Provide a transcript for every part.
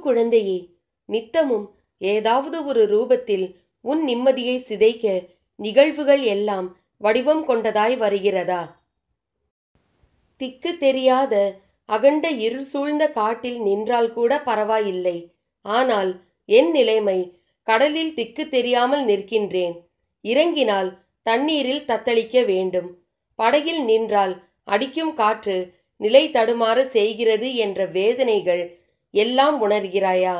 குழந்தையே, நித்தமும் ஏதாவது ஒரு ரூபத்தில் உன் நிம்மதியை சிதைக்க நிகழ்வுகள் எல்லாம் வடிவம் கொண்டதாய் வருகிறதா? திக்கு தெரியாத அகண்ட இருள் சூழ்ந்த காட்டில் நின்றால் கூட பரவாயில்லை. ஆனால் என் நிலைமை, கடலில் திக்கு தெரியாமல் நிற்கின்றேன். இறங்கினால் தண்ணீரில் தத்தளிக்க வேண்டும். படகில் நின்றால் அடிக்கும் காற்று நிலை தடுமாற செய்கிறது என்ற வேதனைகள் எல்லாம் உணர்கிறாயா?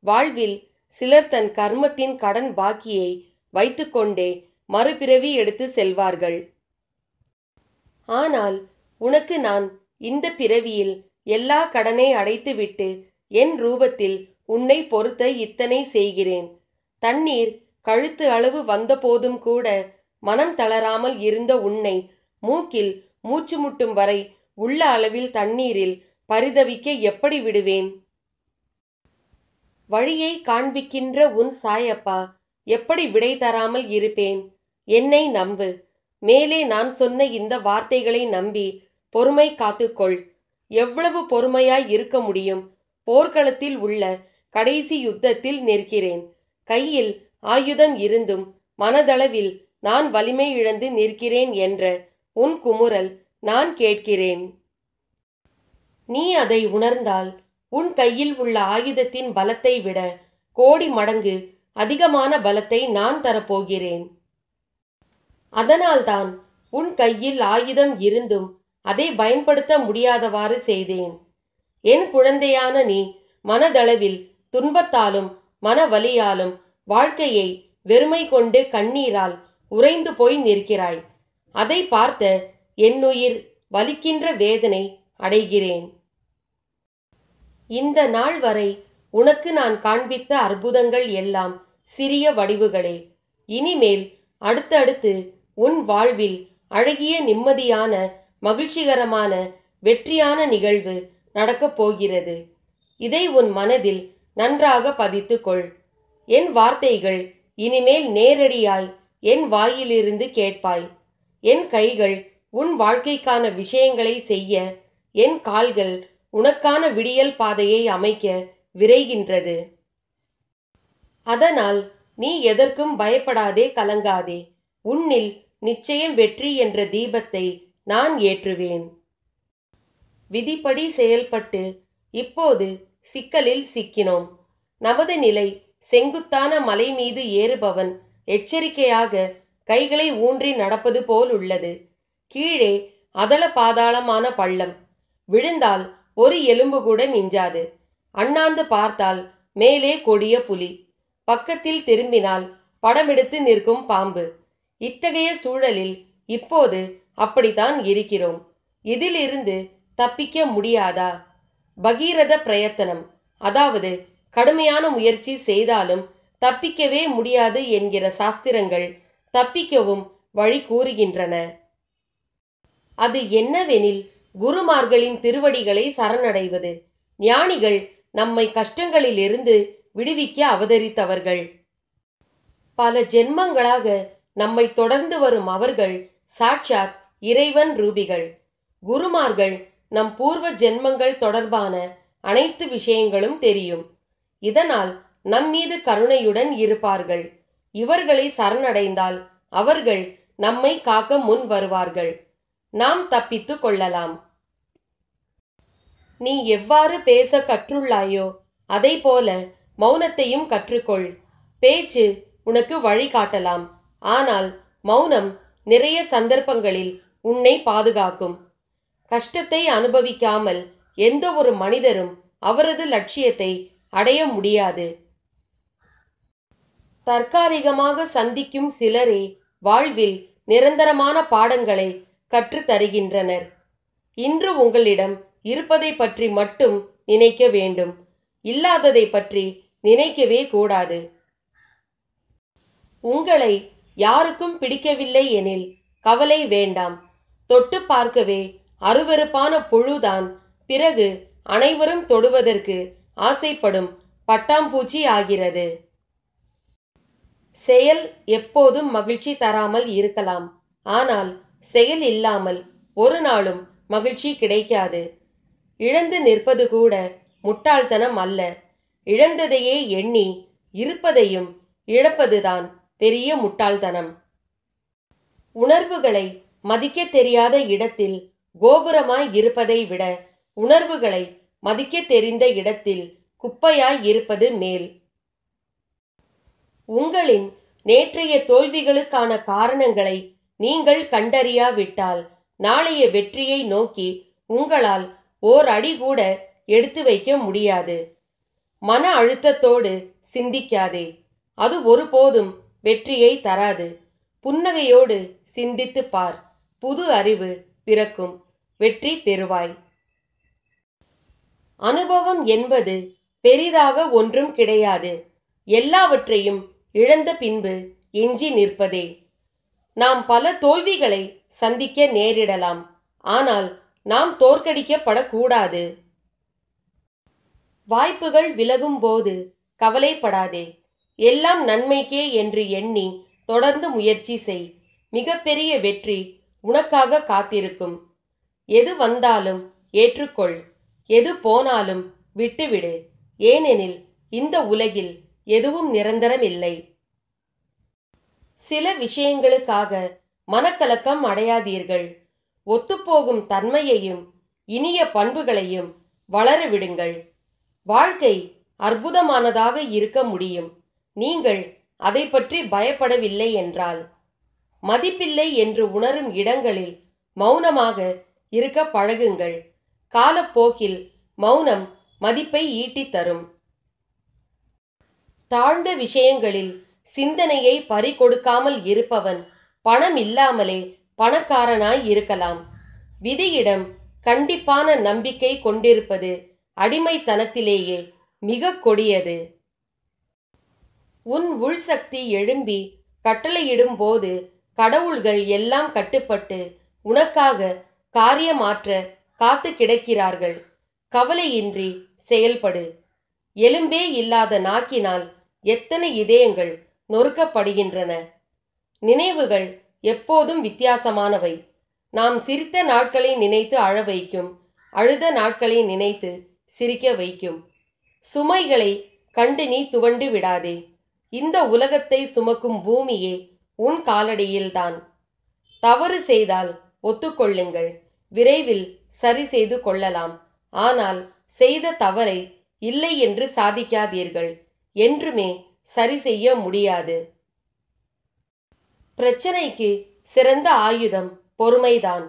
வாழ்வில் சிலர் தன் கர்மத்தின் கடன் பாக்கியை வைத்துக்கொண்டே மறுபிறவி எடுத்து செல்வார்கள். ஆனால் உனக்கு நான் இந்த பிறவியில் எல்லா கடனை அடைத்துவிட்டு என் ரூபத்தில் உன்னை பொறுத்த இத்தனை செய்கிறேன். தண்ணீர் கழுத்து அளவு வந்த போதும் கூட மனம் தளராமல் இருந்த உன்னை மூக்கில் மூச்சு முட்டும் வரை உள்ள அளவில் தண்ணீரில் பரிதவிக்க எப்படி விடுவேன்? வழியை காண்பிக்கின்ற உன் சாயப்பா எப்படி விடை தராமல் இருப்பேன்? என்னை நம்பு. மேலே நான் சொன்ன இந்த வார்த்தைகளை நம்பி பொறுமை காத்துக்கொள். எவ்வளவு பொறுமையாய் இருக்க முடியும்? போர்க்களத்தில் உள்ள கடைசி யுத்தத்தில் நிற்கிறேன். கையில் ஆயுதம் இருந்தும் மனதளவில் நான் வலிமை இழந்து நிற்கிறேன் என்ற உன் குமுறல் நான் கேட்கிறேன். நீ அதை உணர்ந்தால் உன் கையில் உள்ள ஆயுதத்தின் பலத்தை விட கோடி மடங்கு அதிகமான பலத்தை நான் தரப்போகிறேன். அதனால்தான் உன் கையில் ஆயுதம் இருந்தும் அதை பயன்படுத்த முடியாதவாறு செய்தேன். என் குழந்தையான நீ மனதளவில் துன்பத்தாலும் மனவலியாலும் வாழ்க்கையை வெறுமை கொண்டு கண்ணீரால் உறைந்து போய் நிற்கிறாய். அதை பார்த்த என்னுயிர் வலிக்கின்ற வேதனை அடைகிறேன். இந்த நாள் வரை உனக்கு நான் காண்பித்த அற்புதங்கள் எல்லாம் சிறிய வடிவுகளே. இனிமேல் அடுத்தடுத்து உன் வாழ்வில் அழகிய நிம்மதியான மகிழ்ச்சிகரமான வெற்றியான நிகழ்வு நடக்கப் போகிறது. இதை உன் மனதில் நன்றாக பதித்துக்கொள். என் வார்த்தைகள் இனிமேல் நேரடியாய் என் வாயிலிருந்து கேட்பாய். என் கைகள் உன் வாழ்க்கைக்கான விஷயங்களை செய்ய, என் கால்கள் உனக்கான விடியல் பாதையை அமைக்க விரைகின்றது. அதனால் நீ எதற்கும் பயப்படாதே, கலங்காதே. உன்னில் நிச்சயம் வெற்றி என்ற தீபத்தை நான் ஏற்றுவேன். விதிப்படி செயல்பட்டு இப்போது சிக்கலில் சிக்கினோம். நமது நிலை செங்குத்தான மலை மீது ஏறுபவன் எச்சரிக்கையாக கைகளை ஊன்றி நடப்பது போல் உள்ளது. கீழே அதல பாதாளமான பள்ளம். விழுந்தால் ஒரு எலும்பு கூட மிஞ்சாது. அண்ணாந்து பார்த்தால் மேலே கொடிய புலி, பக்கத்தில் திரும்பினால் படமெடுத்து நிற்கும் பாம்பு. இத்தகைய சூழலில் இப்போது அப்படித்தான் இருக்கிறோம். இதிலிருந்து தப்பிக்க முடியாதா? பகீரத பிரயத்தனம், அதாவது கடுமையான முயற்சி செய்தாலும் தப்பிக்கவே முடியாது என்கிற சாஸ்திரங்கள் தப்பிக்கவும் வழி கூறுகின்றன. அது என்னவெனில் குருமார்களின் திருவடிகளை சரணடைவது. ஞானிகள் நம்மை கஷ்டங்களிலிருந்து விடுவிக்க அவதரித்தவர்கள். பல ஜென்மங்களாக நம்மை தொடர்ந்து வரும் அவர்கள் சாட்சாத் இறைவன் ரூபிகள். குருமார்கள் நம் பூர்வ ஜென்மங்கள் தொடர்பான அனைத்து விஷயங்களும் தெரியும். இதனால் நம்மீது கருணையுடன் இருப்பார்கள். இவர்களை சரணடைந்தால் அவர்கள் நம்மை காக்க முன் வருவார்கள். நாம் தப்பித்து கொள்ளலாம். நீ எவ்வாறு பேச கற்றுள்ளாயோ அதை போல மௌனத்தையும் கற்றுக்கொள். பேச்சு உனக்கு வழிகாட்டலாம். ஆனால் மௌனம் நிறைய சந்தர்ப்பங்களில் உன்னை பாதுகாக்கும். கஷ்டத்தை அனுபவிக்காமல் எந்த ஒரு மனிதரும் அவரது லட்சியத்தை அடைய முடியாது. தற்காலிகமாக சந்திக்கும் சிலரே வாழ்வில் நிரந்தரமான பாடங்களை கற்றுத் தருகின்றனர். இன்று உங்களிடம் இருப்பதை பற்றி மட்டும் நினைக்க வேண்டும். இல்லாததை பற்றி நினைக்கவே கூடாது. உங்களை யாருக்கும் பிடிக்கவில்லை எனில் கவலை வேண்டாம். தொட்டு பார்க்கவே அருவருப்பான புழுதான் பிறகு அனைவரும் தொடுவதற்கு ஆசைப்படும் பட்டாம்பூச்சி ஆகிறது. செயல் எப்போதும் மகிழ்ச்சி தராமல் இருக்கலாம். ஆனால் செயல் இல்லாமல் ஒரு நாளும் மகிழ்ச்சி கிடைக்காது. இழந்து நிற்பது கூட முட்டாள்தனம் அல்ல. இழந்ததையே எண்ணி இருப்பதையும் இழப்பதுதான் பெரிய முட்டாள்தனம். உணர்வுகளை மதிக்க தெரியாத இடத்தில் கோபுரமாய் இருப்பதை விட உணர்வுகளை மதிக்க தெரிந்த இடத்தில் குப்பையாய் இருப்பது மேல். உங்களின் நேற்றைய தோல்விகளுக்கான காரணங்களை நீங்கள் கண்டறியாவிட்டால் நாளைய வெற்றியை நோக்கி உங்களால் ஓர் அடி கூட எடுத்து வைக்க முடியாது. மன அழுத்தத்தோடு சிந்திக்காதே, அது ஒருபோதும் வெற்றியை தராது. புன்னகையோடு சிந்தித்து பார், புது அறிவு பிறக்கும், வெற்றி பெறுவாய். அனுபவம் என்பது பெரிதாக ஒன்றும் கிடையாது. எல்லாவற்றையும் இழந்த பின்பு எஞ்சி நிற்பதே. நாம் பல தோல்விகளை சந்திக்க நேரிடலாம், ஆனால் நாம் தோற்கடிக்கப்படக்கூடாது. வாய்ப்புகள் விலகும் போது கவலைப்படாதே. எல்லாம் நன்மைக்கே என்று எண்ணி தொடர்ந்து முயற்சி செய். மிகப்பெரிய வெற்றி உனக்காக காத்திருக்கும். எது வந்தாலும் ஏற்றுக்கொள், எது போனாலும் விட்டுவிடு. ஏனெனில் இந்த உலகில் எதுவும் நிரந்தரமில்லை. சில விஷயங்களுக்காக மனக்கலக்கம் அடையாதீர்கள். ஒத்துப்போகும் தன்மையையும் இனிய பண்புகளையும் வளர விடுங்கள். வாழ்க்கை அற்புதமானதாக இருக்க முடியும், நீங்கள் அதை பற்றி பயப்படவில்லை என்றால். மதிப்பில்லை என்று உணரும் இடங்களில் மௌனமாக இருக்க பழகுங்கள். காலப்போக்கில் மௌனம் மதிப்பை ஈட்டித் தரும். தாழ்ந்த விஷயங்களில் சிந்தனையை பறிகொடுக்காமல் இருப்பவன் பணம் இல்லாமலே பணக்காரனாய் இருக்கலாம். விதியிடம் கண்டிப்பான நம்பிக்கை கொண்டிருப்பது அடிமைத்தனத்திலேயே மிக கொடியது. உன் உள்சக்தி எழும்பி கட்டளையிடும் போது கடவுள்கள் எல்லாம் கட்டுப்பட்டு உனக்காக காரியமாற்ற காத்து கிடக்கிறார்கள். கவலையின்றி செயல்படு. எலும்பே இல்லாத நாக்கினால் எத்தனை இதயங்கள் நொறுக்கப்படுகின்றன. நினைவுகள் எப்போதும் வித்தியாசமானவை. நாம் சிரித்த நாட்களை நினைத்து அழ வைக்கும், அழுத நாட்களை நினைத்து சிரிக்க வைக்கும். சுமைகளை கண்டு நீ துவண்டு விடாதே. இந்த உலகத்தை சுமக்கும் பூமியே உன் காலடியில்தான். தவறு செய்தால் ஒத்துக்கொள்ளுங்கள், விரைவில் சரி செய்து கொள்ளலாம். ஆனால் செய்த தவறை இல்லை என்று சாதிக்காதீர்கள். என்றுமே சரி செய்ய முடியாது. பிரச்சனைக்கு சிறந்த ஆயுதம் பொறுமைதான்.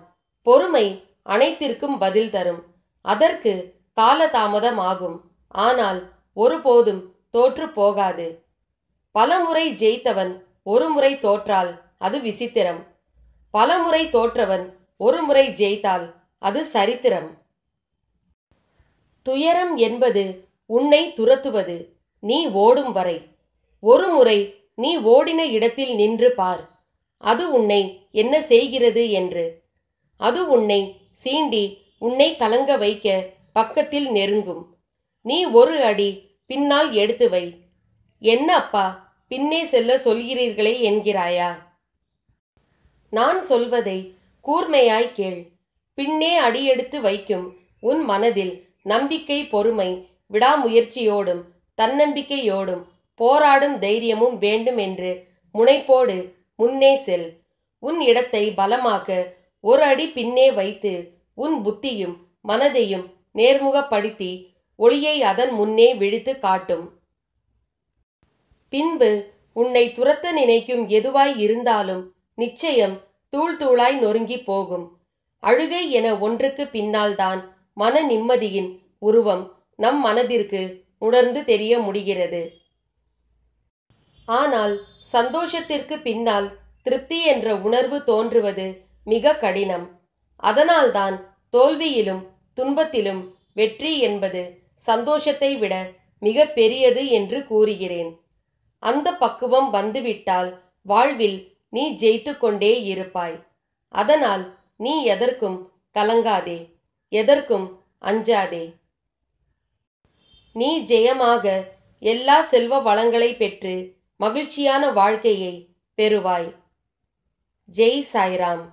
பொறுமை அனைத்திற்கும் பதில் தரும். அதற்கு காலதாமதமாகும், ஆனால் ஒருபோதும் தோற்று போகாது. பலமுறை ஜெயித்தவன் ஒரு முறை தோற்றால் அது விசித்திரம். பலமுறை தோற்றவன் ஒரு முறை ஜெயித்தால் அது சரித்திரம். துயரம் என்பது உன்னை துரத்துவது, நீ ஓடும் வரை. ஒரு முறை நீ ஓடின இடத்தில் நின்று பார், அது உன்னை என்ன செய்கிறது என்று. அது உன்னை சீண்டி உன்னை கலங்க வைக்க பக்கத்தில் நெருங்கும். நீ ஒரு அடி பின்னால் எடுத்து வை. என்ன அப்பா, பின்னே செல்ல சொல்கிறீர்களே என்கிறாயா? நான் சொல்வதை கூர்மையாய் கேள். பின்னே அடியெடுத்து வைக்கும் உன் மனதில் நம்பிக்கை, பொறுமை, விடாமுயற்சியோடும் தன்னம்பிக்கையோடும் போராடும் தைரியமும் வேண்டும் என்று முனைப்போடு முன்னே செல். உன் இடத்தை பலமாக்க ஒரு அடி பின்னே வைத்து உன் புத்தியும் மனதையும் நேர்முகப்படுத்தி ஒளியை அதன் முன்னே விழித்து காட்டும். பின்பு உன்னை துரத்த நினைக்கும் எதுவாய் இருந்தாலும் நிச்சயம் தூள் தூளாய் நொறுங்கி போகும். அழுகை என ஒன்றுக்கு பின்னால்தான் மன நிம்மதியின் உருவம் நம் மனதிற்கு உணர்ந்து தெரிய முடிகிறது. ஆனால் சந்தோஷத்திற்கு பின்னால் திருப்தி என்ற உணர்வு தோன்றுவது மிக கடினம். அதனால்தான் தோல்வியிலும் துன்பத்திலும் வெற்றி என்பது சந்தோஷத்தை விட மிக பெரியது என்று கூறுகிறேன். அந்த பக்குவம் வந்துவிட்டால் வாழ்வில் நீ ஜெயித்து கொண்டே இருப்பாய். அதனால் நீ எதற்கும் கலங்காதே, எதற்கும் அஞ்சாதே. நீ ஜெயமாக எல்லா செல்வ வளங்களை பெற்று மகிழ்ச்சியான வாழ்க்கையை பெறுவாய். ஜெய் சாய்ராம்.